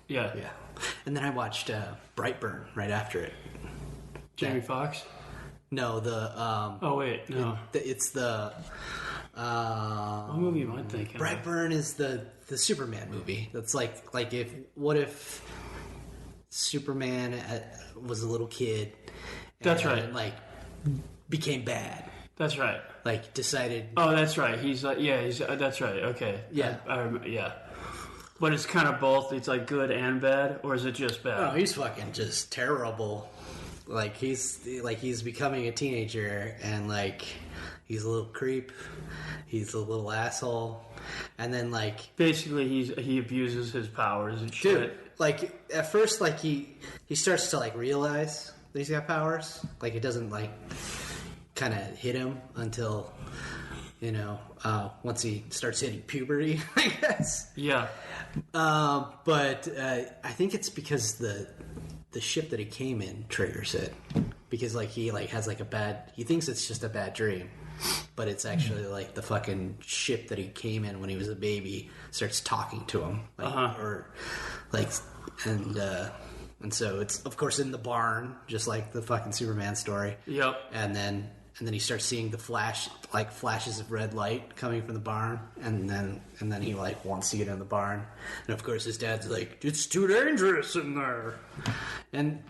Yeah. Yeah. And then I watched Brightburn right after it. Jamie Foxx? No, the... oh, wait, no. It's the... what movie am I thinking of? Brightburn is the Superman movie. That's like what if Superman was a little kid? That's right. And, like, became bad. That's right. Like, decided... Oh, that's right. He's like, that's right. Okay. Yeah. I remember, yeah. But it's kind of both. It's like good and bad, or is it just bad? No, he's fucking just terrible. Like, he's becoming a teenager, and, like, he's a little creep. He's a little asshole. And then, like... Basically, he abuses his powers and shit. Dude, like, at first, like, he starts to, like, realize that he's got powers. Like, it doesn't, like, kind of hit him until, you know, once he starts hitting puberty, I guess. Yeah. But I think it's because the ship that he came in triggers it. Because, like, he, like, has, like, he thinks it's just a bad dream. But it's actually, like, the fucking ship that he came in when he was a baby starts talking to him. Like, or, like, and so it's, of course, in the barn, just like the fucking Superman story. Yep. And then he starts seeing the flashes of red light coming from the barn, and then he, like, wants to get in the barn, and of course his dad's like, it's too dangerous in there, and,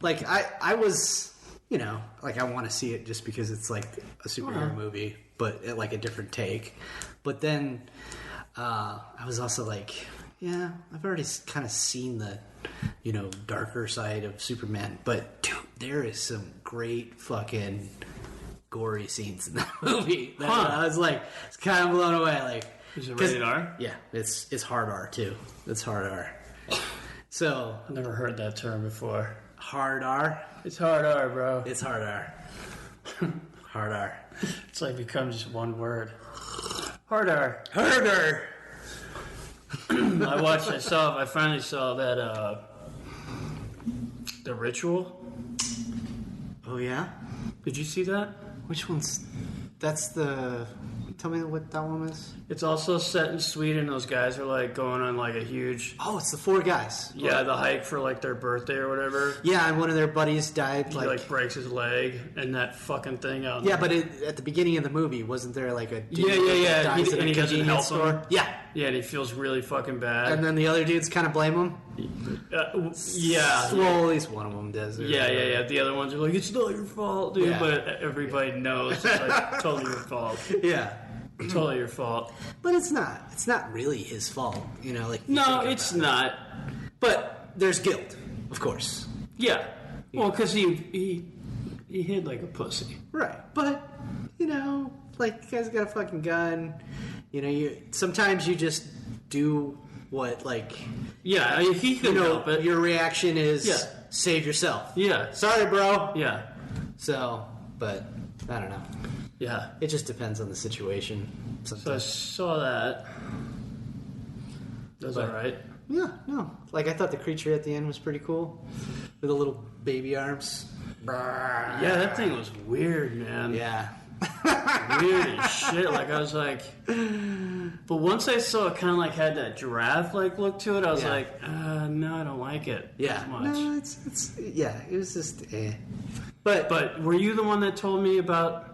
like, I was, you know, like, I want to see it just because it's, like, a superhero movie, but like a different take. But then I was also like, yeah, I've already kind of seen the, you know, darker side of Superman, but dude, there is some great fucking gory scenes in that movie. I was like, it's kind of blown away. Like, is it rated R? Yeah, it's hard R too. It's hard R. So I've never heard that term before. Hard R. It's hard R, bro. It's hard R. Hard R. It's like becomes just one word. Hard R. Hard R. I finally saw that, The Ritual. Oh, yeah? Did you see that? Which one's... That's the... Tell me what that one is. It's also set in Sweden. Those guys are, like, going on, like, a huge... Oh, it's the 4 guys. Yeah, the hike for, like, their birthday or whatever. Yeah, and one of their buddies died, He, like breaks his leg and that fucking thing out. Yeah, but at the beginning of the movie, wasn't there, like, a dude Yeah. that dies at a convenience store? Yeah. Yeah, and he feels really fucking bad. And then the other dudes kind of blame him? Yeah. Well, at least one of them does. Yeah. The other ones are like, it's not your fault, dude. Yeah. But everybody knows it's, like, totally your fault. Yeah. Totally your fault. But it's not. It's not really his fault, you know. Like, no, it's not. But there's guilt, of course. Yeah. Well, because he hid like a pussy. Right. But, you know, like, the guy's got a fucking gun. You know, sometimes you just do what, like... Yeah, he could help it. Your reaction is save yourself. Yeah. Sorry, bro. Yeah. So, but, I don't know. Yeah. It just depends on the situation. Sometimes. So I saw that. That was alright. Yeah, no. Like, I thought the creature at the end was pretty cool. With the little baby arms. Yeah, that thing was weird, man. Yeah. Weird as shit. Like, I was like... But once I saw it kind of, like, had that giraffe-like look to it, I was like, no, I don't like it as much. No, it's... Yeah, it was just... But were you the one that told me about...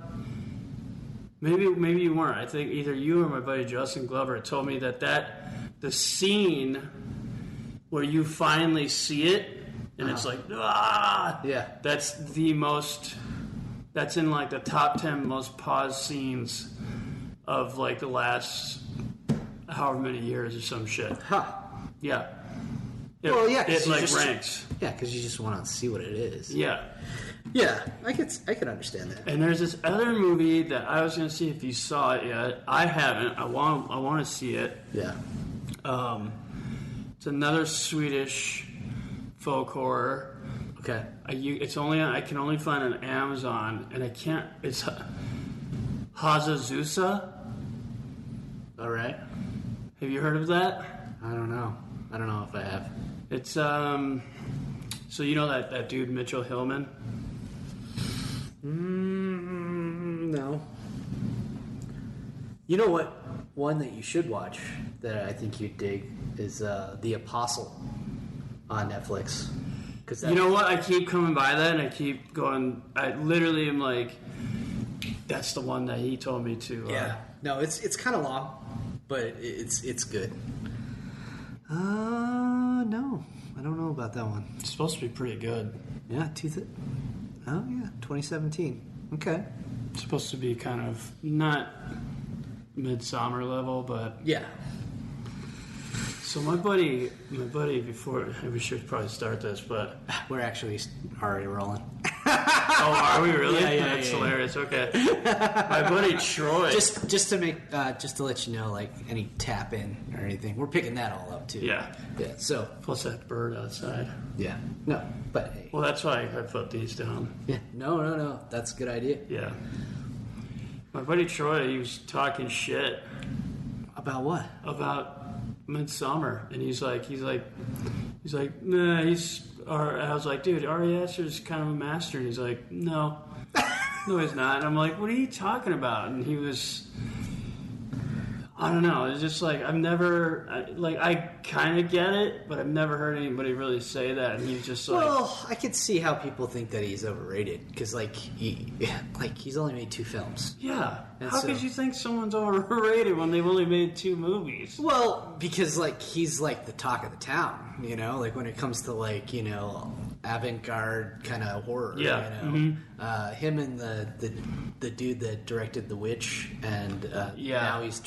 Maybe you weren't. I think either you or my buddy Justin Glover told me that the scene where you finally see it and it's like, yeah, that's in like the top 10 most paused scenes of like the last however many years or some shit. Yeah. It like ranks. Yeah, because you just want to see what it is. Yeah. Yeah, I could understand that. And there's this other movie that I was going to see if you saw it yet. I haven't. I want to see it. Yeah. It's another Swedish folk horror. Okay. I can only find it on Amazon, and I can't. It's Hazazusa. All right. Have you heard of that? I don't know if I have. It's so you know that dude Mitchell Hillman? No. You know what? One that you should watch that I think you'd dig is The Apostle. on Netflix. You know what? I keep coming by that, and I keep going. I literally am like, that's the one that he told me to. No, it's kind of long, but it's good. No, I don't know about that one. It's supposed to be pretty good. Yeah, 2017. Okay. It's supposed to be kind of not Midsummer level, but yeah. So my buddy, before we should probably start this, but we're actually already rolling. Oh, are we really? Yeah, That's hilarious. Okay. My buddy Troy. Just to make, just to let you know, like any tap in or anything, we're picking that all up too. Yeah. So plus that bird outside. Yeah. No, but hey. Well, that's why I put these down. Yeah. No. That's a good idea. Yeah. My buddy Troy, he was talking shit. About what? About Midsummer, and he's like, nah, I was like, dude, Ari Aster's kind of a master. And he's like, no, he's not. And I'm like, what are you talking about? And he was, I don't know. It's just like I kind of get it, but I've never heard anybody really say that. And he's just like, well, I could see how people think that he's overrated because he's only made 2 films. Yeah. And how could you think someone's overrated when they've only made 2 movies? Well, because he's the talk of the town, when it comes to avant-garde kind of horror. Yeah. Mm-hmm. Him and the dude that directed The Witch, and now he's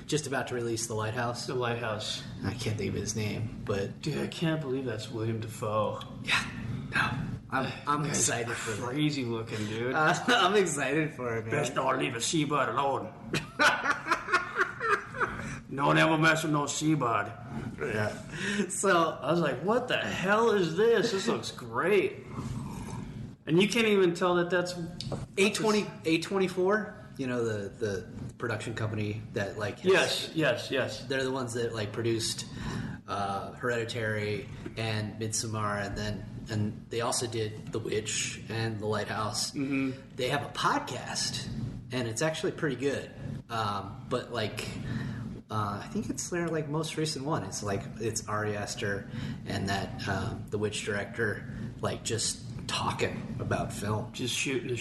just about to release The Lighthouse. The Lighthouse. I can't think of his name, but dude, I can't believe that's William Dafoe. Yeah. No. I'm excited for that. Crazy looking, dude. I'm excited for it, man. Best not leave a seabird alone. No one ever mess with no seabird. Yeah. So I was like, what the hell is this? This looks great. And you can't even tell that that's A24, the production company that Yes. They're the ones that produced Hereditary and Midsommar, and they also did The Witch and The Lighthouse. Mm-hmm. They have a podcast, and it's actually pretty good. But I think it's their most recent one. It's Ari Aster and that The Witch director just talking about film, just shooting the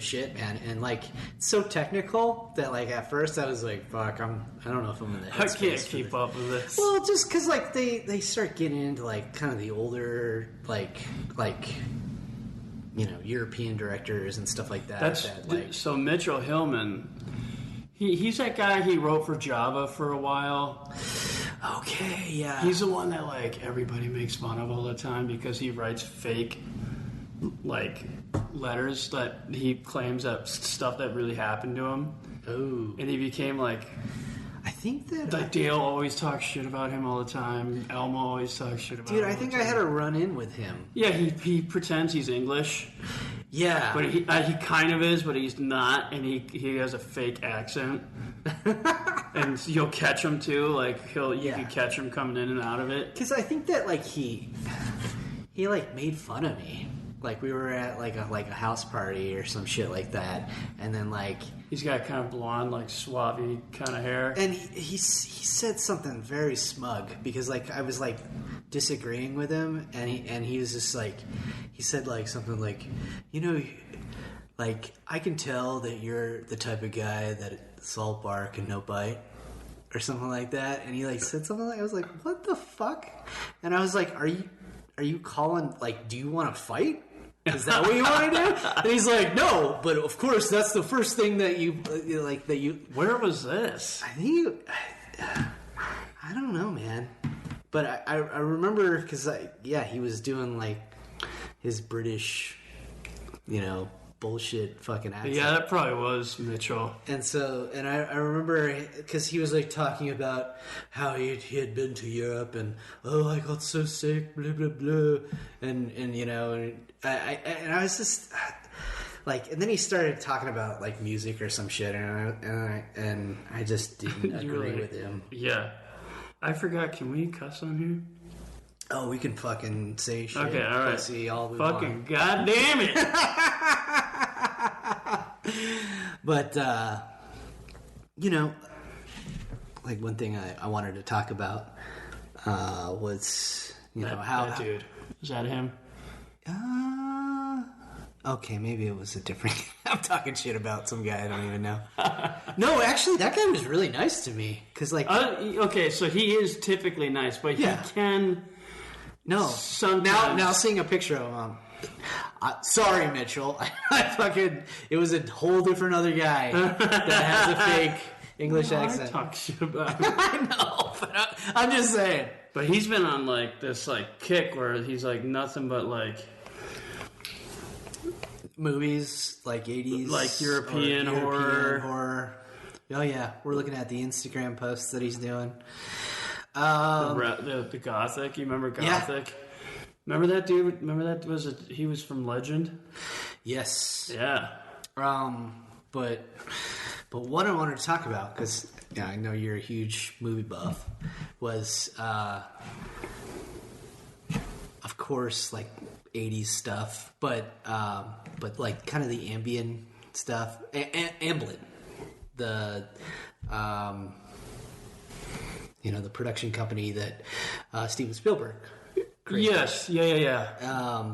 shit, man. And it's so technical that at first I was like, fuck, I don't know if I'm in the headspace. I can't keep up with this. Well, just because they start getting into kind of the older European directors and stuff like that. So Mitchell Hillman, he's that guy. He wrote for Java for a while. Okay, yeah. He's the one that everybody makes fun of all the time because he writes fake letters that he claims that stuff that really happened to him. Oh. And he became I think that Dale always talks shit about him all the time. Elmo always talks shit about him. Dude, I think I had a run in with him. Yeah, he pretends he's English. Yeah. But he kind of is, but he's not, and he has a fake accent. And you'll catch him too, you can catch him coming in and out of it. Cuz I think that he made fun of me. We were at a house party or some shit like that, and then he's got kind of blonde, suave kind of hair, and he said something very smug because I was disagreeing with him, and he was just he said something I can tell that you're the type of guy that's all bark and no bite, or something like that, and he said something I was like, what the fuck? And I was like, are you calling do you want to fight? Is that what you want to do? And he's like, no, but of course that's the first thing that you that you. Where was this? I think I don't know, man. But I remember because he was doing his British, bullshit fucking accent. Yeah, that probably was Mitchell. And I remember because he was talking about how he had been to Europe and I got so sick, blah blah blah, and I was just and then he started talking about music or some shit, and I just didn't agree with him. Yeah, I forgot. Can we cuss on here? Oh, we can fucking say shit. Okay, all right. See all we fucking want. Goddamn it. But, one thing I wanted to talk about was You know that dude. Is that him? Okay, maybe it was a different. I'm talking shit about some guy I don't even know. No, actually, that guy was really nice to me because, like, okay, so he is typically nice, but he can. No, sometimes. Now seeing a picture of him. Sorry, Mitchell. It was a whole different other guy that has a fake English accent. I talk shit about him. I know, but I'm just saying. But he's been on like this like kick where he's like nothing but like movies, like 80s, like European horror. Oh yeah, we're looking at the Instagram posts that he's doing. The Gothic. You remember Gothic? Yeah. Remember that dude? Remember that he was from Legend? Yes. Yeah. But what I wanted to talk about, because I know you're a huge movie buff, was of course like 80s stuff, but like kind of the ambient stuff. Amblin, the the production company that Steven Spielberg created. Yes, yeah.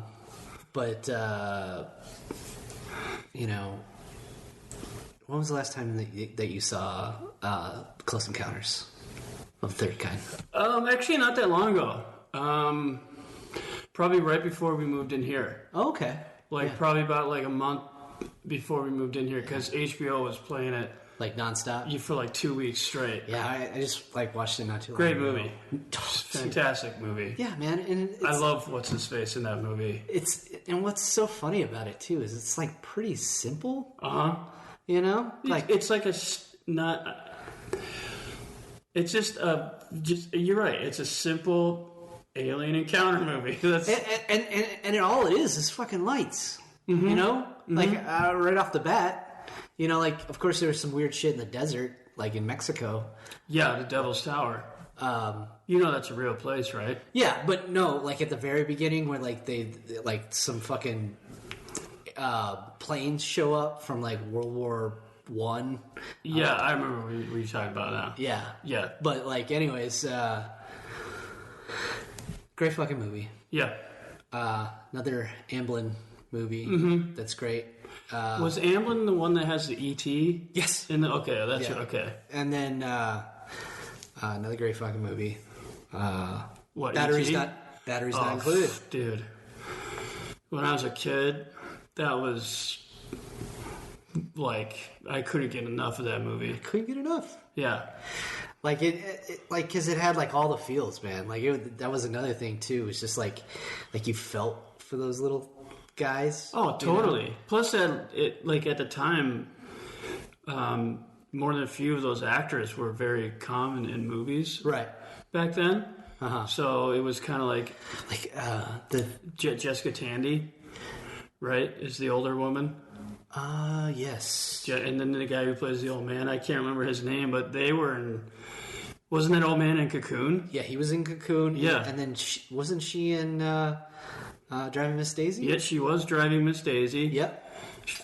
But when was the last time that you saw Close Encounters of the Third Kind? Actually, not that long ago. Probably right before we moved in here. Oh, okay. Probably about like a month before we moved in here, because HBO was playing it like nonstop for like 2 weeks straight. Yeah, I just watched it not too long Great ago. movie. Fantastic movie. Yeah, man, and I love what's his face in that movie. And what's so funny about it too is it's like pretty simple. It's like you're right. It's a simple alien encounter movie. And all it is fucking lights. Mm-hmm. Right off the bat. Of course there was some weird shit in the desert, like in Mexico. Yeah, the Devil's Tower. That's a real place, right? Yeah, but no, like at the very beginning where they some fucking planes show up from like World War I. Yeah, I remember we talked about that. Yeah. But anyways, great fucking movie. Yeah. Another Amblin movie. Mm-hmm. That's great. Was Amblin the one that has the E.T.? Yes. Okay, that's it. Okay. And then another great fucking movie. What? Batteries E.T.? not included. Dude, when I was a kid, that was I couldn't get enough of that movie. I couldn't get enough. Yeah. Because it had all the feels, man. That was another thing too. It's just like you felt for those little guys. Oh, totally. Plus, at the time, more than a few of those actors were very common in movies, right? Back then. Uh-huh. So it was kind of the Jessica Tandy, right? Is the older woman. Yes. And then the guy who plays the old man, I can't remember his name, but they were in. Wasn't that old man in Cocoon? Yeah, he was in Cocoon. Yeah, and then wasn't she in Driving Miss Daisy? Yeah, she was Driving Miss Daisy. Yep.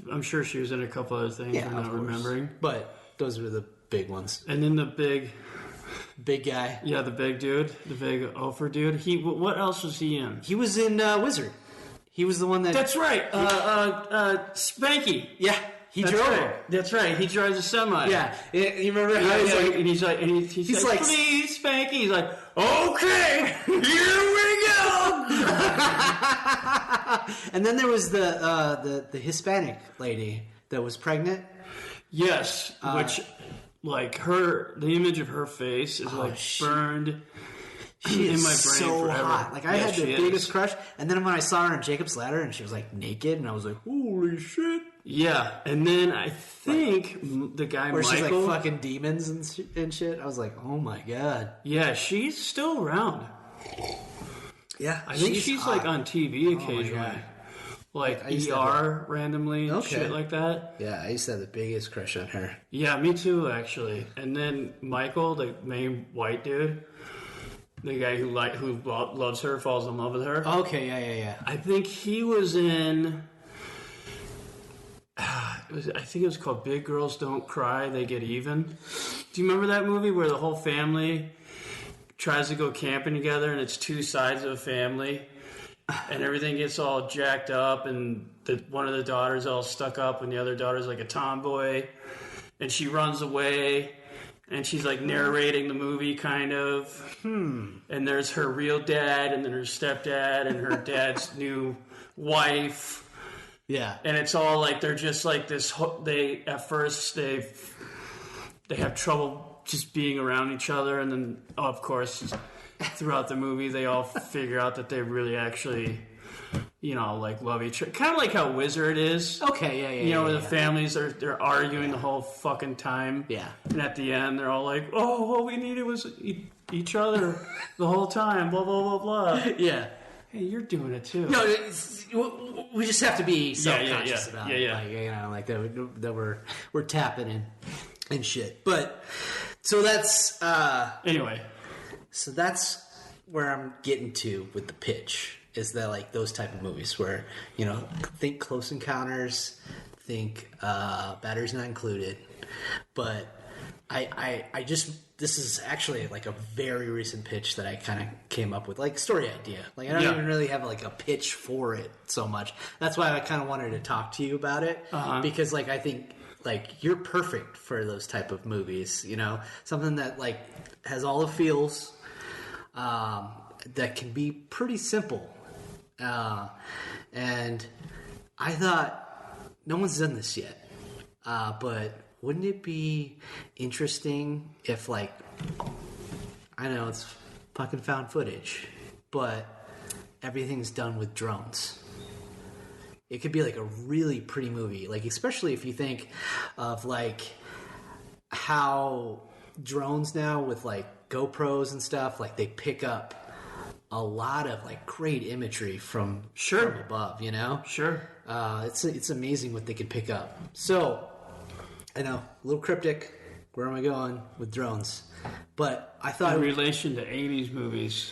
I'm sure she was in a couple other things. I'm not remembering. But those were the big ones. And then the big guy. Yeah, the big dude, the big Ofer dude. What else was he in? He was in Wizard. He was the one that. That's right. Spanky. Yeah. He drove him. That's right. He drives a semi. Yeah. You remember how he's like, please, Spanky. He's like, okay, here we go. And then there was the Hispanic lady that was pregnant. Yes, which the image of her face is burned. She in is my brain so forever. hot. I had the biggest crush, and then when I saw her on Jacob's Ladder, and she was naked, and I was like, "Holy shit!" Yeah, and then I think the guy where Michael, she's fucking demons and shit. I was like, "Oh my god!" Yeah, she's still around. Yeah, I think she's hot. On TV occasionally, ER randomly, shit like that. Yeah, I used to have the biggest crush on her. Yeah, me too, actually. And then Michael, the main white dude. The guy who loves her, falls in love with her. Okay, yeah. I think he was in. I think it was called Big Girls Don't Cry, They Get Even. Do you remember that movie where the whole family tries to go camping together, and it's two sides of a family, and everything gets all jacked up, and one of the daughters all stuck up, and the other daughter's like a tomboy, and she runs away, and she's like narrating the movie kind of, and there's her real dad, and then her stepdad, and her dad's new wife. Yeah. And it's all like they're just like this. They at first they have trouble just being around each other, and then of course throughout the movie they all figure out that they really actually, like love each other. Kind of like how Wizard is. Okay, yeah. Where the families they're arguing the whole fucking time. Yeah. And at the end they're all like, "Oh, what we needed was each other the whole time." Blah blah blah blah. Yeah. Hey, you're doing it too. No, we just have to be self-conscious about it. Yeah. Like that we're tapping in and shit. But so that's anyway. So that's where I'm getting to with the pitch. Is that like those type of movies where think Close Encounters, think Batteries Not Included, but I just. This is actually like a very recent pitch that I kind of came up with, like story idea. Like I don't even really have like a pitch for it so much. That's why I kind of wanted to talk to you about it because like I think like you're perfect for those type of movies. Something that like has all the feels, that can be pretty simple. And I thought no one's done this yet, but. Wouldn't it be interesting if, like, I know it's fucking found footage, but everything's done with drones? It could be, like, a really pretty movie. Like, especially if you think of, like, how drones now with, like, GoPros and stuff, like, they pick up a lot of, like, great imagery from above, Sure. It's amazing what they can pick up. So... I know, a little cryptic. Where am I going with drones? But I thought... In relation to 80s movies.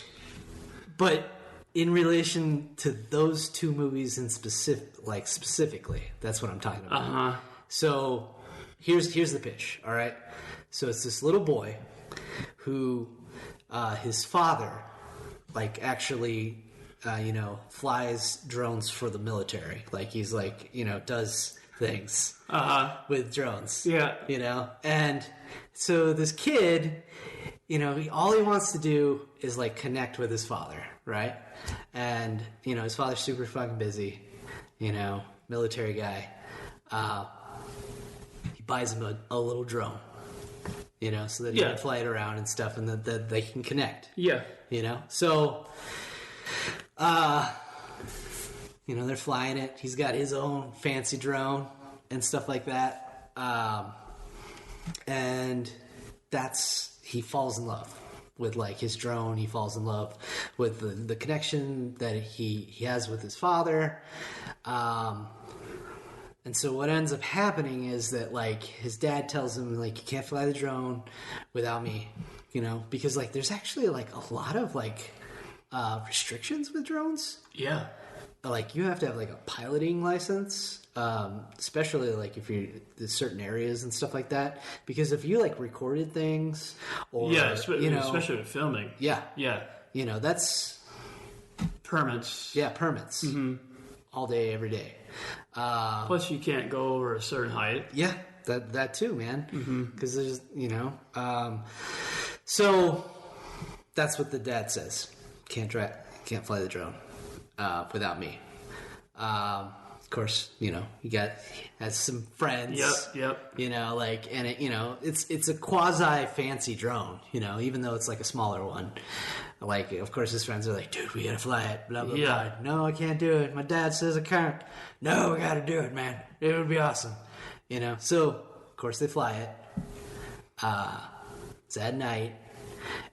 But in relation to those two movies specifically, that's what I'm talking about. Uh-huh. So here's the pitch, all right? So it's this little boy who his father, like, actually, flies drones for the military. Like, he's like, does... things with drones, and so this kid, all he wants to do is like connect with his father, right? And his father's super fucking busy, military guy. He buys him a little drone, so that he can fly it around and stuff, and that they can connect. So they're flying it. He's got his own fancy drone and stuff like that. And he falls in love with like his drone. He falls in love with the connection that he has with his father. And so what ends up happening is that like his dad tells him like, you can't fly the drone without me, because like there's actually like a lot of like restrictions with drones. Yeah. Like you have to have like a piloting license, especially like if you're in certain areas and stuff like that. Because if you like recorded things, or especially with filming, that's permits. Yeah, permits. Mm-hmm. All day, every day. Plus, you can't go over a certain height. Yeah, that too, man. Because there's so that's what the dad says. Can't fly the drone. Without me. Of course, he has some friends. Yep. And it's a quasi fancy drone, even though it's like a smaller one. Like, of course, his friends are like, dude, we gotta fly it, blah, blah, blah. No, I can't do it. My dad says I can't. No, we gotta do it, man. It would be awesome. So, of course, they fly it. It's at night.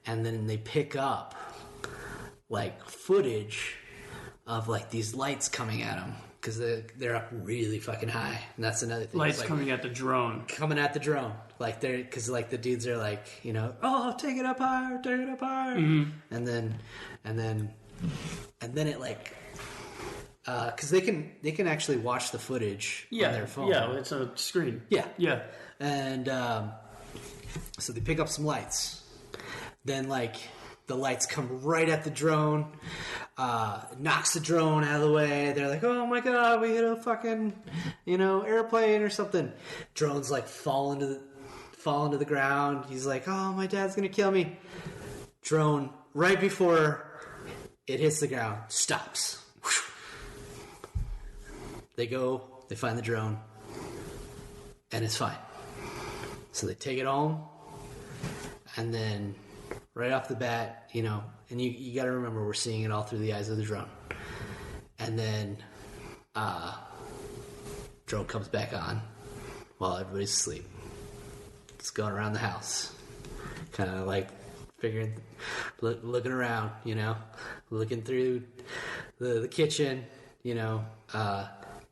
And then they pick up, like, footage of like these lights coming at them because they're up really fucking high, and that's another thing. Lights coming at the drone. Like because like the dudes are like oh, take it up higher, mm-hmm. and then it like because they can actually watch the footage on their phone. Yeah, it's a screen. Yeah, and so they pick up some lights. Then like the lights come right at the drone, knocks the drone out of the way. They're like, oh my god, we hit a fucking, airplane or something. Drone's like fall into the ground. He's like, oh, my dad's gonna kill me. Drone, right before it hits the ground, stops. They find the drone, and it's fine. So they take it home, and then right off the bat, and you got to remember, we're seeing it all through the eyes of the drone. And then drone comes back on while everybody's asleep. It's going around the house, kind of like looking around, looking through the kitchen,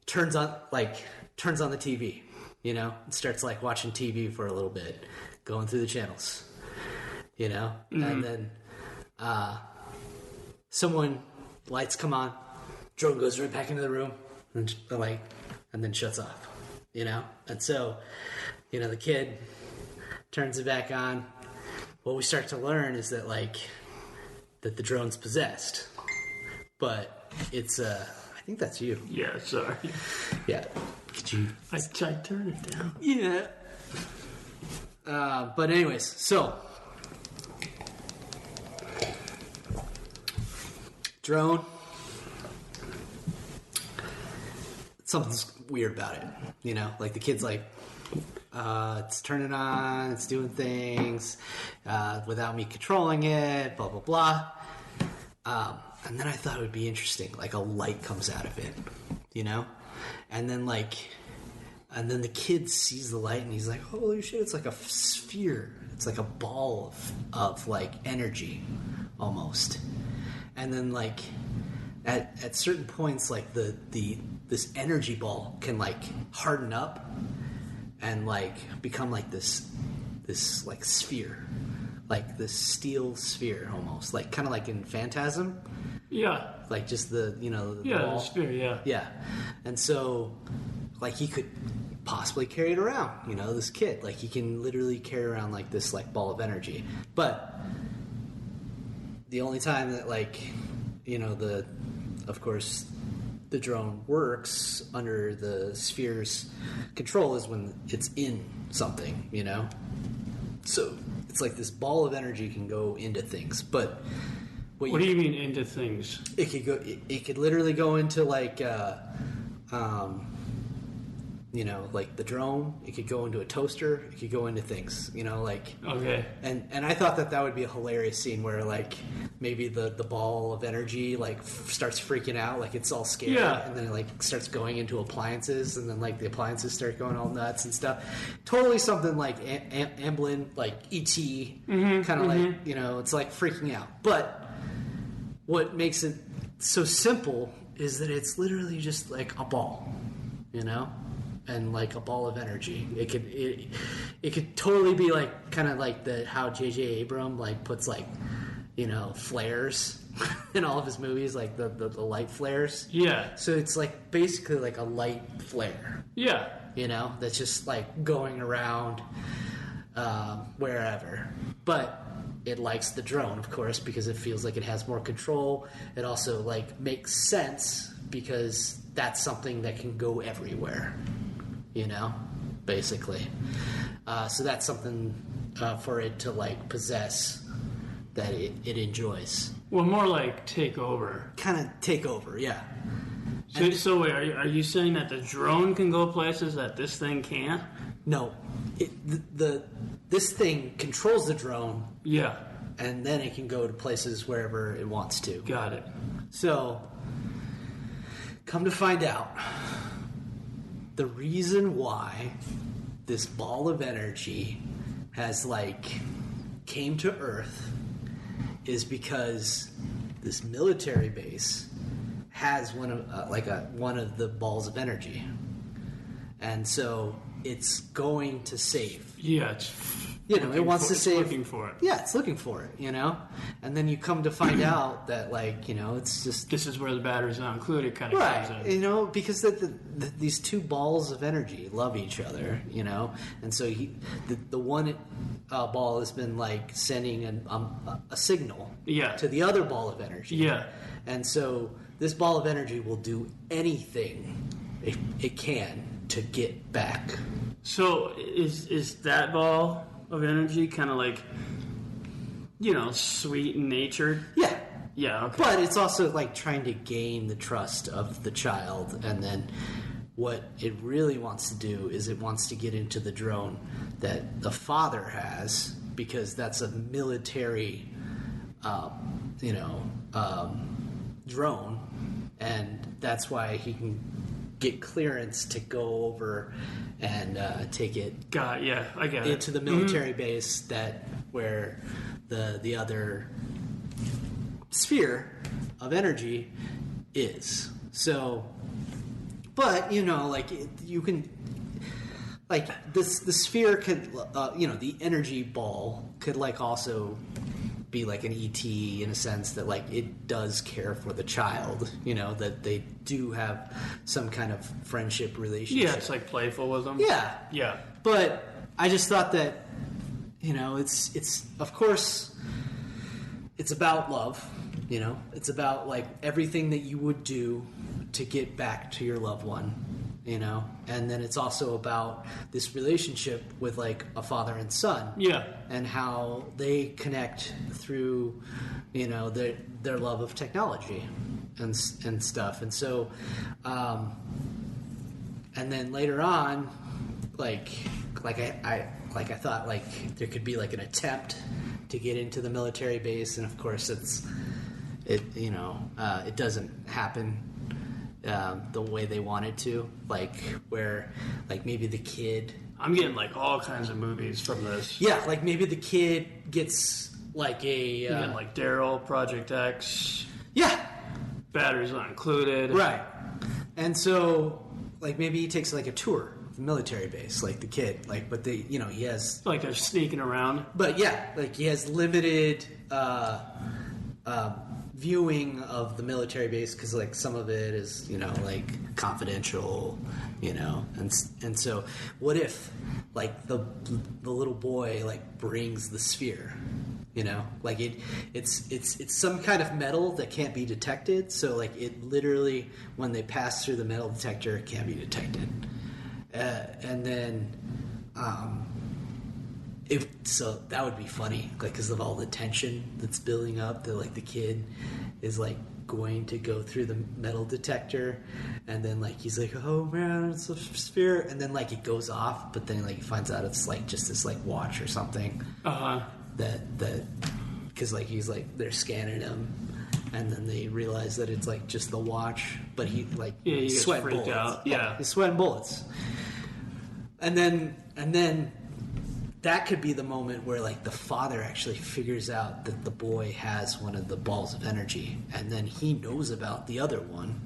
turns on the TV, and starts like watching TV for a little bit, going through the channels, mm-hmm. And then lights come on, drone goes right back into the room and then shuts off, and so the kid turns it back on. What we start to learn is that that the drone's possessed, but it's I think that's you. Yeah, sorry. Yeah. Could you? I turned it down. Yeah. But anyways, so drone. Something's weird about it, Like the kid's like, it's turning on, it's doing things without me controlling it, blah blah blah. And then I thought it would be interesting, like a light comes out of it, and then the kid sees the light and he's like, holy shit, it's like a sphere, it's like a ball of like energy almost. And then at certain points, like this energy ball can like harden up and like become like this like sphere, like this steel sphere almost, like kind of like in Phantasm. Yeah. Like just the the sphere, yeah. Yeah. And so like he could possibly carry it around, this kid, like he can literally carry around like this like ball of energy. But the only time that of course the drone works under the sphere's control is when it's in something, So it's like this ball of energy can go into things, but what do you mean into things? It could go. It could literally go into like the drone. It could go into a toaster. It could go into things. Okay. And I thought that would be a hilarious scene where like maybe the ball of energy like starts freaking out, like it's all scared, yeah. And then it like starts going into appliances, and then like the appliances start going all nuts and stuff. Totally something like Amblin, like E.T. Mm-hmm, kind of mm-hmm. like it's like freaking out, but. What makes it so simple is that it's literally just like a ball, and like a ball of energy. It could totally be like kind of like how J.J. Abrams like puts like flares in all of his movies, like the light flares. Yeah. So it's like basically like a light flare. Yeah. That's just like going around wherever, but. It likes the drone, of course, because it feels like it has more control. It also like makes sense because that's something that can go everywhere, basically. So that's something for it to like possess that it enjoys. Well, more like take over. Kind of take over, yeah. So wait, are you saying that the drone can go places that this thing can't? No, this thing controls the drone. Yeah. And then it can go to places wherever it wants to. Got it. So, come to find out, the reason why this ball of energy has came to Earth is because this military base has one of the balls of energy, and so it's going to save. Yeah, it's You know, it wants to save. Looking for it. Yeah, it's looking for it. You know, and then you come to find out that, like, you know, it's just this is where the battery's not included kind of comes in. You know, because these two balls of energy love each other. You know, and so the one ball has been like sending a signal to the other ball of energy. Yeah, and so this ball of energy will do anything it can to get back. So is that ball of energy kind of like, you know, sweet and natured? Yeah. Yeah, okay. But it's also like trying to gain the trust of the child, and then what it really wants to do is it wants to get into the drone that the father has, because that's a military drone, and that's why he can get clearance to go over and take it. I get into the military base where the other sphere of energy is. So, but you know, like you can, like the sphere could, the energy ball could like also be like an ET in a sense that like it does care for the child, you know, that they do have some kind of friendship relationship. Yeah, it's like playful with them. Yeah. But I just thought that, you know, it's of course it's about love, you know. It's about like everything that you would do to get back to your loved one, you know. And then it's also about this relationship with like a father and son. Yeah. And how they connect through, you know, their love of technology and stuff. And so and then later on, like I thought like there could be like an attempt to get into the military base, and of course it doesn't happen the way they wanted to, like where like maybe the kid. I'm getting like all kinds of movies from this. Yeah, like maybe the kid gets like a like Daryl, Project X. Yeah, batteries not included. Right, and so like maybe he takes like a tour of the military base, like the kid, like but they, you know, he has like they're sneaking around. But yeah, like he has limited viewing of the military base because like some of it is, you know, like confidential, you know, and so what if like the little boy like brings the sphere, you know, like it's some kind of metal that can't be detected, so like it literally when they pass through the metal detector it can't be detected, and then so that would be funny, like because of all the tension that's building up. That like the kid is like going to go through the metal detector, and then like he's like, "Oh man, it's a sphere," and then like it goes off, but then like he finds out it's like just this like watch or something. That because like he's like they're scanning him, and then they realize that it's like just the watch, but he like he gets sweating freaked bullets. out. Yeah, he's sweating bullets, and then. That could be the moment where like the father actually figures out that the boy has one of the balls of energy, and then he knows about the other one,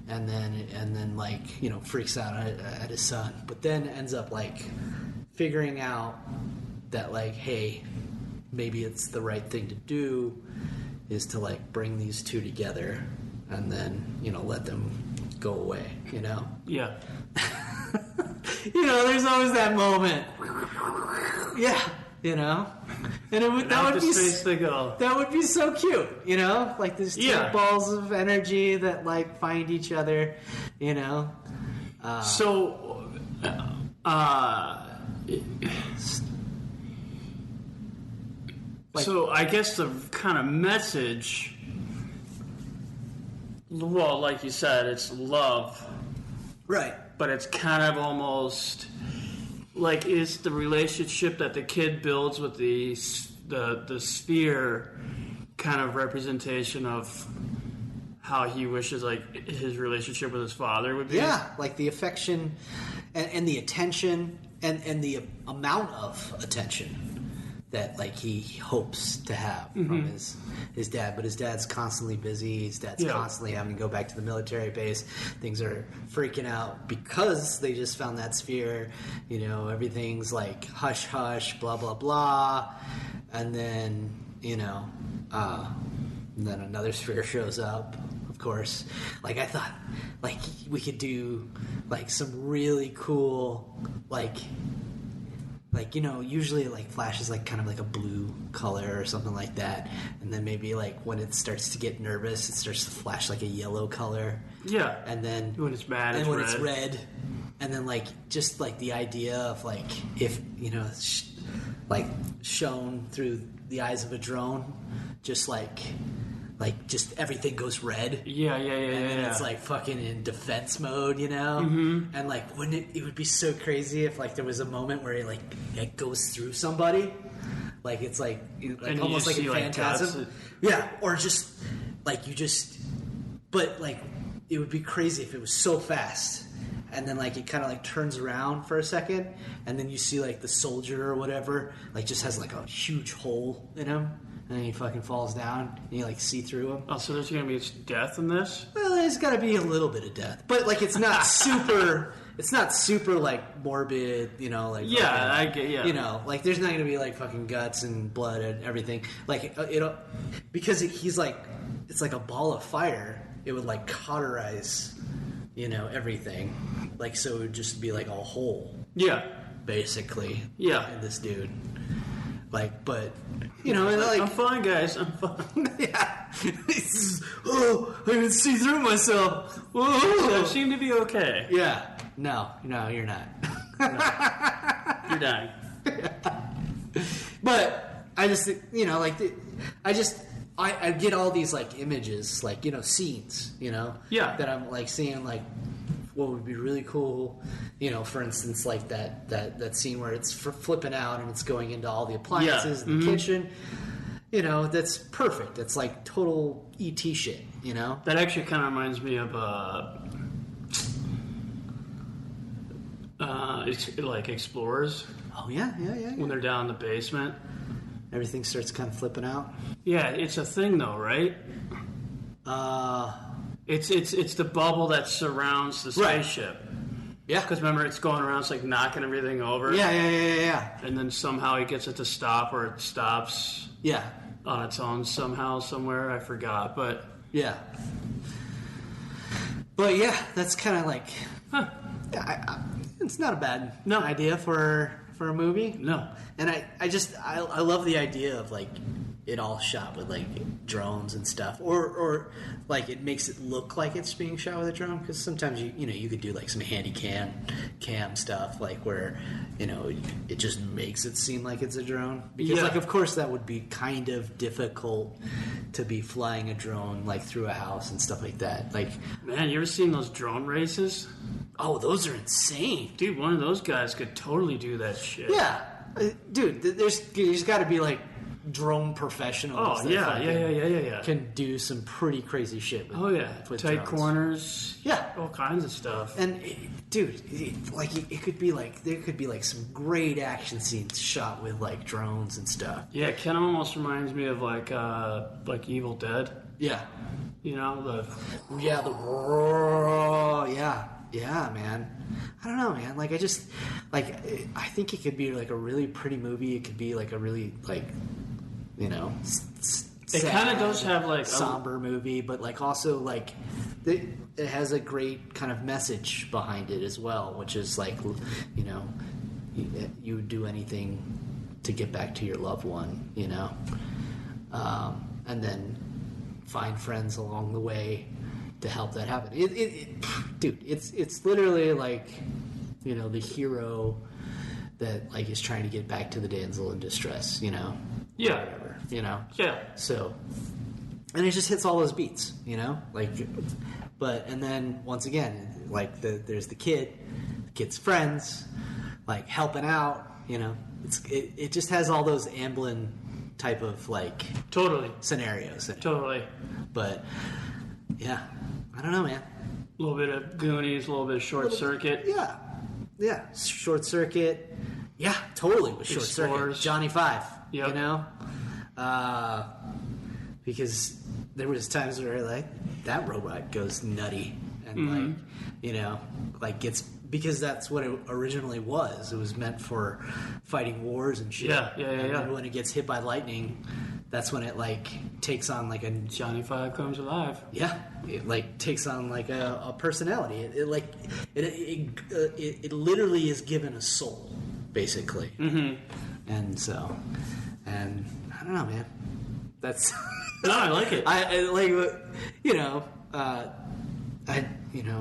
and then like, you know, freaks out at his son, but then ends up like figuring out that like, hey, maybe it's the right thing to do is to like bring these two together and then, you know, let them go away, you know? Yeah. You know, there's always that moment. Yeah, you know, and that would be so cute, you know, like these two balls of energy that like find each other, you know. So I guess the kind of message, well, like you said, it's love, right? But it's kind of almost like, is the relationship that the kid builds with the sphere kind of representation of how he wishes like his relationship with his father would be? Yeah, like the affection and the attention and the amount of attention that like he hopes to have from his dad, but his dad's constantly busy. His dad's constantly having to go back to the military base. Things are freaking out because they just found that sphere. You know, everything's like hush hush, blah blah blah, and then and then another sphere shows up. Of course, like I thought, like we could do like some really cool like, you know, usually like Flash is like kind of like a blue color or something like that. And then maybe like when it starts to get nervous, it starts to flash like a yellow color. Yeah. And then when it's mad, and when it's red. And then like just like the idea of like if, you know, like shown through the eyes of a drone, just like just everything goes red. Yeah. And then it's like fucking in defense mode, you know? Mm-hmm. And like, wouldn't it would be so crazy if like there was a moment where it goes through somebody. Like it's like almost like a phantasm. Yeah. Or just like but like it would be crazy if it was so fast. And then like it kind of like turns around for a second, and then you see like the soldier or whatever like just has like a huge hole in him. And then he fucking falls down, and you like see through him. Oh, so there's gonna be death in this? Well, there's gotta be a little bit of death, but like it's not super. It's not super like morbid, you know. Like yeah, fucking, I get you know, like there's not gonna be like fucking guts and blood and everything. Like because he's like it's like a ball of fire. It would like cauterize, you know, everything. Like so, it would just be like a hole. Yeah, basically. Yeah, in this dude. Like, but you know, like I'm fine, guys. I'm fine. Yeah. Oh, I can see through myself. Oh, I seem to be okay. Yeah. No, you're not. No. You're dying. But I just, you know, like I get all these like images, like, you know, scenes, you know, that I'm like seeing like what would be really cool, you know, for instance, like that scene where it's flipping out and it's going into all the appliances in the kitchen. You know, that's perfect. It's like total ET shit, you know? That actually kind of reminds me of like Explorers. Oh, yeah. When they're down in the basement. Everything starts kind of flipping out. Yeah, it's a thing though, right? It's the bubble that surrounds the spaceship. Right. Yeah. Because remember, it's going around, it's like knocking everything over. Yeah. And then somehow he gets it to stop, or it stops. Yeah. On its own somehow, somewhere. I forgot, but... Yeah. But yeah, that's kind of like... Huh. It's not a bad idea for a movie. No. And I love the idea of like it all shot with like drones and stuff, or like it makes it look like it's being shot with a drone, because sometimes you could do like some handy cam stuff like where it just makes it seem like it's a drone, because like of course that would be kind of difficult to be flying a drone like through a house and stuff like that. Like, man, you ever seen those drone races? Oh, those are insane, dude. One of those guys could totally do that shit. Yeah, dude. There's got to be like drone professionals. Oh yeah. Can do some pretty crazy shit. With tight drones. Corners. Yeah, all kinds of stuff. And dude, it could be like there could be like some great action scenes shot with like drones and stuff. Yeah, it kind of almost reminds me of like Evil Dead. Yeah, Yeah, man. I don't know, man. Like, I think it could be like a really pretty movie. It could be like a really like, it kind of does have like somber movie, but like also like it has a great kind of message behind it as well, which is like, you would do anything to get back to your loved one, and then find friends along the way to help that happen. Dude, it's literally like, the hero that like is trying to get back to the damsel in distress, Yeah. Whatever, Yeah. So, and it just hits all those beats, like, but, and then once again, like there's the kid's friends, like helping out, it just has all those Amblin type of like totally scenarios. Totally. But yeah, I don't know, man. A little bit of Goonies, a little bit of Short Circuit. Yeah. Short Circuit. Yeah, totally with Short Circuit. Explorers. Johnny Five, Yep. you know? Because there was times where, like, that robot goes nutty and, like, you know, like gets... Because that's what it originally was. It was meant for fighting wars and shit. Yeah. And then when it gets hit by lightning, that's when it, like, takes on, like, a... Johnny Five comes alive. Yeah, it like takes on like a personality. It literally is given a soul, basically. Mm-hmm. And so, and I don't know, man. That's No, I like it. I like, you know,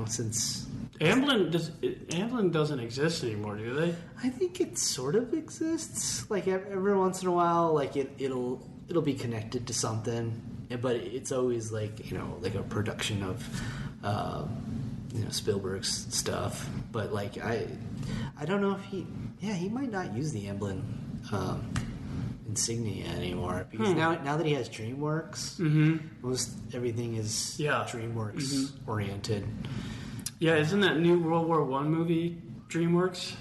since Amblin doesn't exist anymore, do they? I think it sort of exists. Like every once in a while, like it'll be connected to something. But it's always like, you know, like a production of, Spielberg's stuff. But like I don't know if he might not use the Amblin insignia anymore because now that he has DreamWorks, most everything is DreamWorks oriented. Yeah, isn't that new World War I movie DreamWorks?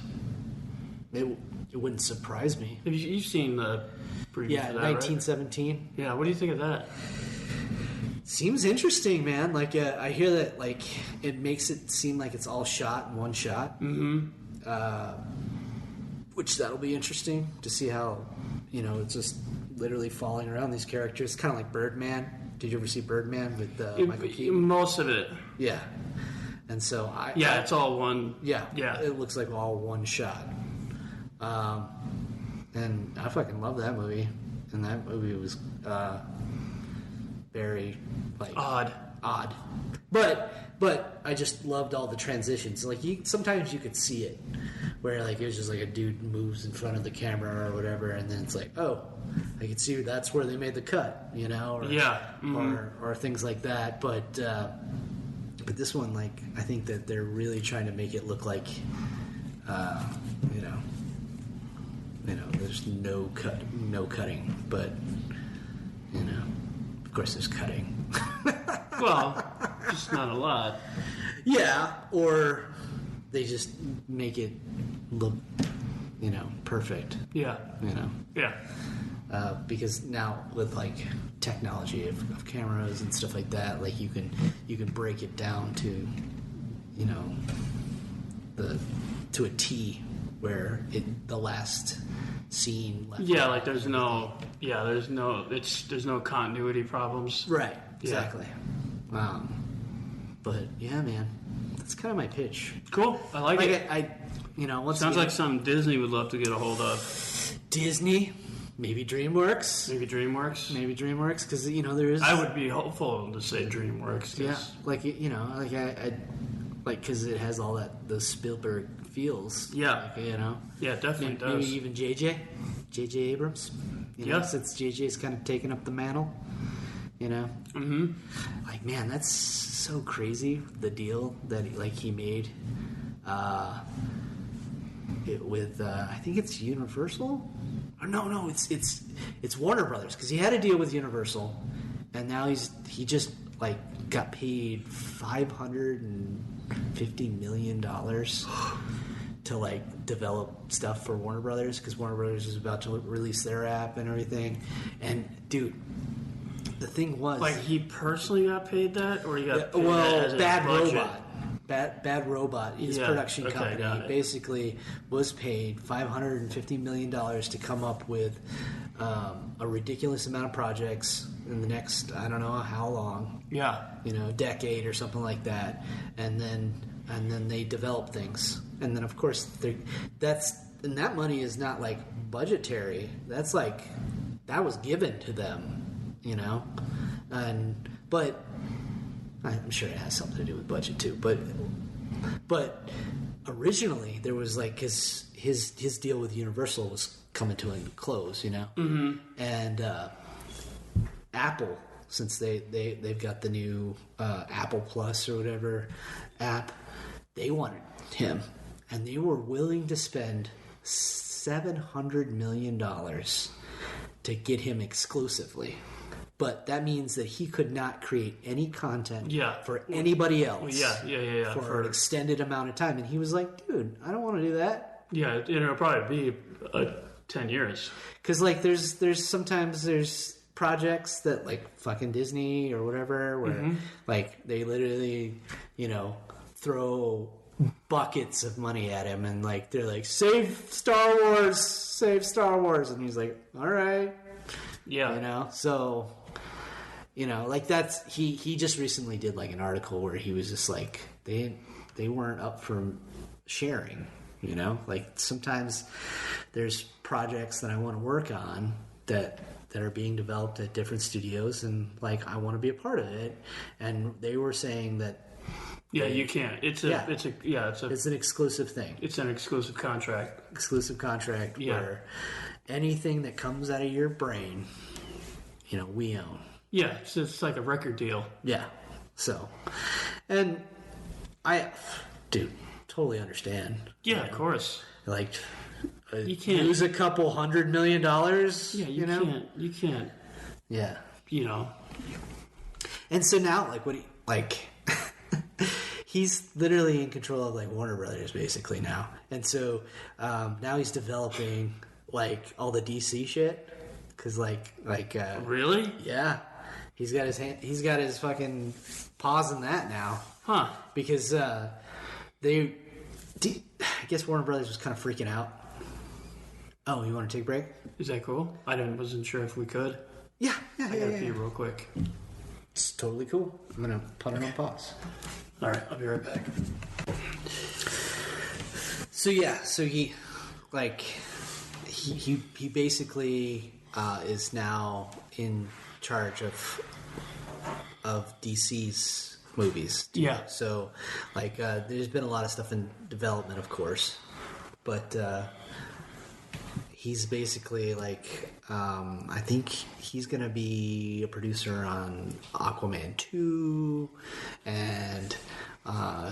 It wouldn't surprise me. Have you've seen the preview for that, 1917. Right? Yeah, what do you think of that? Seems interesting, man. Like I hear that, like it makes it seem like it's all shot in one shot. Which that'll be interesting to see how, you know, it's just literally falling around these characters, kind of like Birdman. Did you ever see Birdman with Michael Keaton? Most of it. Yeah. And so it's all one. Yeah. Yeah. It looks like all one shot. And I fucking love that movie. And that movie was very like odd. But I just loved all the transitions. Like sometimes you could see it where like it was just like a dude moves in front of the camera or whatever, and then it's like, oh, I can see that's where they made the cut, you know, or things like that. But this one, like, I think that they're really trying to make it look like, you know, there's no cutting, but you know, of course, there's cutting. Well, just not a lot. Yeah, or they just make it look, you know, perfect. Yeah. You know. Yeah. Because now with like technology of cameras and stuff like that, like you can break it down to, you know, to a T where the last scene left. Yeah, like there's no continuity problems. Right. Exactly. Yeah. But yeah, man, that's kind of my pitch. Cool. I like it. Sounds like something Disney would love to get a hold of. Disney. Maybe DreamWorks. Maybe DreamWorks, because you know there is. I would be hopeful to say DreamWorks. Yeah, like you know, like I because it has all the Spielberg feels. Yeah, like, you know. Yeah, it definitely does. Maybe even J.J. Abrams. You know, since J.J.'s kind of taken up the mantle. You know. Mm-hmm. Like, man, that's so crazy. The deal that he made. With I think it's Universal. No, it's Warner Brothers, because he had a deal with Universal, and now he just like got paid $550 million to like develop stuff for Warner Brothers, because Warner Brothers is about to release their app and everything. And dude, the thing was, like, he personally got paid that, or he got paid Bad Robot. Bad Robot, his production company, basically was paid $550 million to come up with a ridiculous amount of projects in the next, I don't know how long, decade or something like that, and then they develop things, and then of course that money is not like budgetary. That's like that was given to them, you know, but. I'm sure it has something to do with budget too, but originally there was like his deal with Universal was coming to a close, you know, and Apple, since they've got the new Apple Plus or whatever app, they wanted him, and they were willing to spend $700 million to get him exclusively. But that means that he could not create any content for anybody else for an extended amount of time. And he was like, dude, I don't want to do that. Yeah, it'll probably be 10 years. Because like there's sometimes there's projects that like fucking Disney or whatever where like they literally throw buckets of money at him and like they're like save Star Wars, and he's like, all right, so like that's he just recently did like an article where he was just like they weren't up for sharing. Like sometimes there's projects that I want to work on that are being developed at different studios, and like I want to be a part of it. And they were saying that you can't. It's an exclusive thing. It's an exclusive contract. Where anything that comes out of your brain, we own. Yeah, it's like a record deal. Yeah. So, and totally understand. Yeah, of course. Like, you can't lose a couple $100 million. Yeah, you can't. Yeah. And so now, he's literally in control of like Warner Brothers basically now, and so now he's developing like all the DC shit because really, yeah, he's got his fucking paws in that now, because I guess Warner Brothers was kind of freaking out. Oh, you want to take a break? Is that cool? Wasn't sure if we could. Yeah, I gotta pee real quick. It's totally cool. I'm gonna put it on pause. All right, I'll be right back. So he basically is now in charge of DC's movies. Yeah. So there's been a lot of stuff in development, of course, but he's basically I think he's gonna be a producer on Aquaman 2, and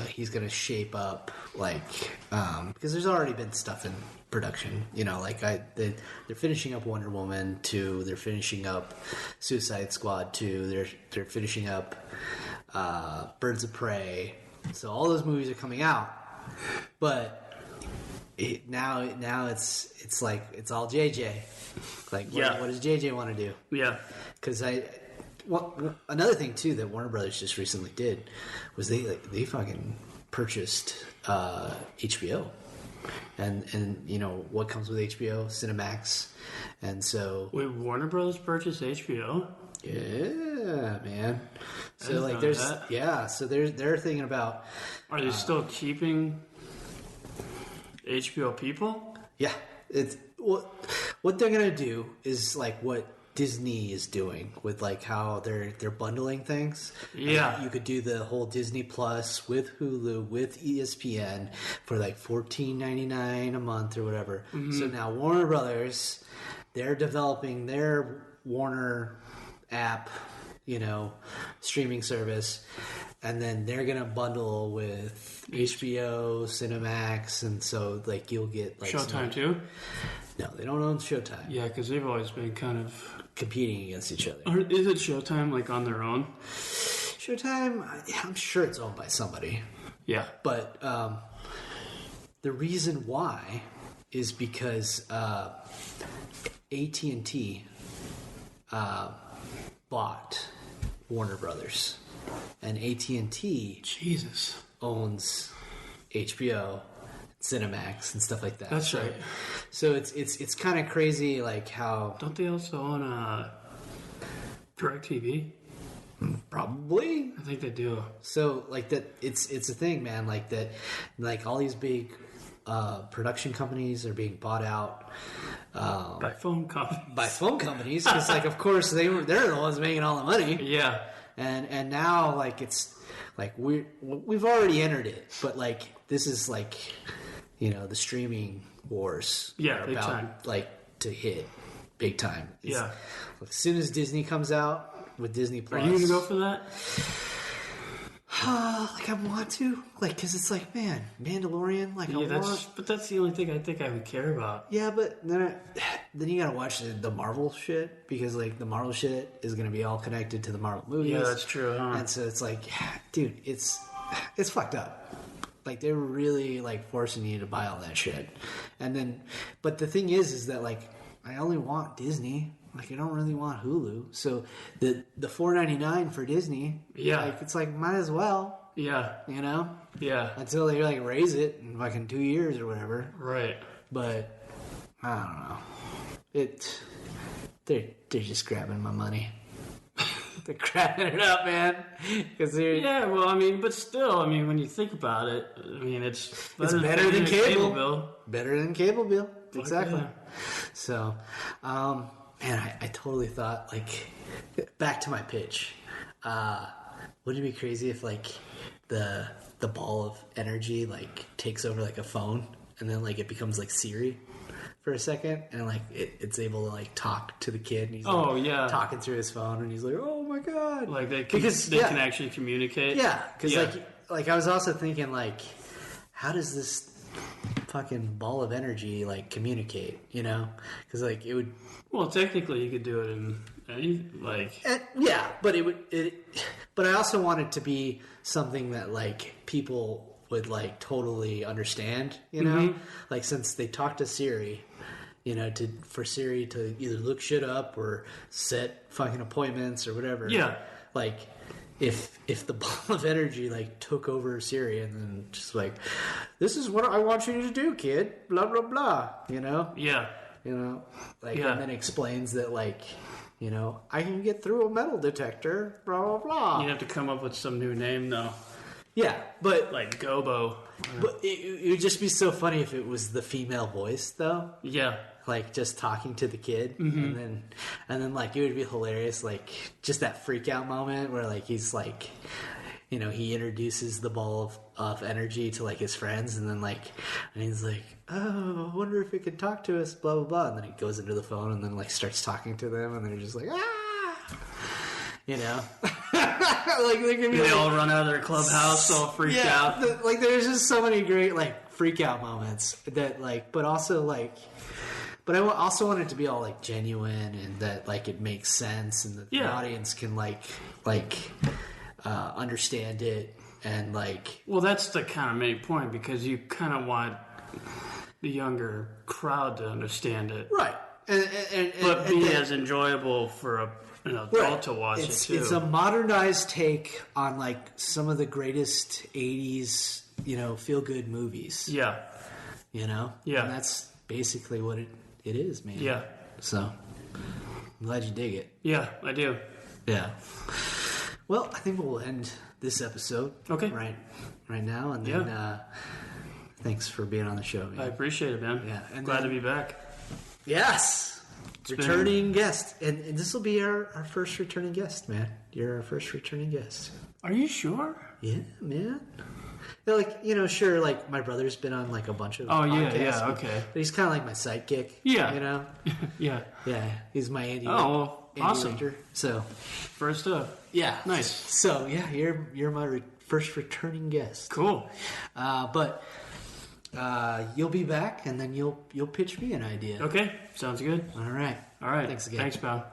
he's gonna shape up because there's already been stuff in production. They're finishing up Wonder Woman 2, they're finishing up Suicide Squad 2, they're finishing up Birds of Prey. So all those movies are coming out, but now it's like it's all JJ. What does JJ want to do? Yeah, because another thing too that Warner Brothers just recently did was they fucking purchased HBO, and what comes with HBO, Cinemax, and so wait, Warner Brothers purchased HBO? Yeah, man. So there's that. So they're thinking about. Are they still keeping HBO people? Yeah, it's what they're gonna do is like what Disney is doing with how they're bundling things. Yeah, you could do the whole Disney Plus with Hulu with ESPN for $14.99 a month or whatever. Mm-hmm. So now Warner Brothers, they're developing their Warner app, streaming service, and then they're gonna bundle with HBO, Cinemax, and so you'll get Showtime too. No, they don't own Showtime. Yeah, because they've always been kind of competing against each other. Is it Showtime on their own? Showtime, I'm sure it's owned by somebody. Yeah, but the reason why is because AT&T bought Warner Brothers, and AT&T owns HBO, Cinemax, and stuff like that. That's right. So it's kind of crazy, how don't they also own DirecTV? Probably, I think they do. So that it's a thing, man. All these big production companies are being bought out by phone companies. Because of course they're the ones making all the money. Yeah, and now it's we've already entered it, but this is the streaming wars. Yeah, are big about time. To hit big time. Yeah, as soon as Disney comes out with Disney Plus, are you gonna go for that? I want to, because it's man, Mandalorian. But that's the only thing I think I would care about. Yeah, but then you gotta watch the Marvel shit, because the Marvel shit is gonna be all connected to the Marvel movies. Yeah, that's true. Huh? And so it's dude, it's fucked up. Like, they were really, like, forcing you to buy all that shit. And then, but the thing is that, like, I only want Disney. Like, I don't really want Hulu. So, the $4.99 for Disney, like, it's like, might as well. Yeah. You know? Yeah. Until they, like, raise it in fucking 2 years or whatever. Right. But, I don't know. They're just grabbing my money. They're grabbing it up, man. Yeah, well, I mean, but still, I mean, when you think about it, I mean, it's better than cable bill. Better than cable bill. Exactly. Yeah. So, man, I totally thought, like, back to my pitch. Wouldn't it be crazy if, like, the ball of energy, like, takes over, like, a phone, and then, like, it becomes, like, Siri for a second, and, like, it's able to, like, talk to the kid, and he's like, talking through his phone, and he's like, oh my god, like, they can actually communicate. Yeah, because like I was also thinking, like, how does this fucking ball of energy, like, communicate, you know? Because, like, it would, well, technically you could do it in any, like, yeah, but but I also want it to be something that, like, people would, like, totally understand, you know? Like, since they talk to Siri, you know, for Siri to either look shit up or set fucking appointments or whatever. Yeah. Like, if the ball of energy, like, took over Siri and then just, like, this is what I want you to do, kid, blah, blah, blah, you know? Yeah. You know? Like, and then explains that, like, you know, I can get through a metal detector, blah, blah, blah. You'd have to come up with some new name, though. Yeah, but... like Gobo. But it would just be so funny if it was the female voice, though. Yeah. Like, just talking to the kid. And then, like, it would be hilarious, like, just that freak out moment where, like, he's, like, you know, he introduces the ball of energy to, like, his friends, and then, like, and he's like, oh, I wonder if it could talk to us, blah, blah, blah. And then he goes into the phone and then, like, starts talking to them, and they're just like, ah! You know? Like, they all run out of their clubhouse all freaked out. Like, there's just so many great, like, freak out moments that, like, but also, like, but I also want it to be all, like, genuine, and that, like, it makes sense, and that the audience can, like understand it, and, like, well, that's the kind of main point, because you kind of want the younger crowd to understand it, right? But be as enjoyable for an adult to watch it too. It's a modernized take on, like, some of the greatest 80s, you know, feel-good movies. Yeah. You know? Yeah. And that's basically what it is, man. Yeah. So, I'm glad you dig it. Yeah, I do. Yeah. Well, I think we'll end this episode. Okay. Right now, and then thanks for being on the show, man. I appreciate it, man. Yeah. And glad to be back. Yes. Returning guest. And this will be our first returning guest, man. You're our first returning guest. Are you sure? Yeah, man. They're like, you know, sure, like, my brother's been on, like, a bunch of podcasts. Okay. But he's kind of like my sidekick. Yeah. You know? Yeah. Yeah. He's my Andy. Oh, Andy awesome. Winter. So. First up. Yeah. Nice. So, yeah, you're my first returning guest. Cool. But you'll be back, and then you'll pitch me an idea. Okay. Sounds good. All right. All right. Thanks again. Thanks, pal.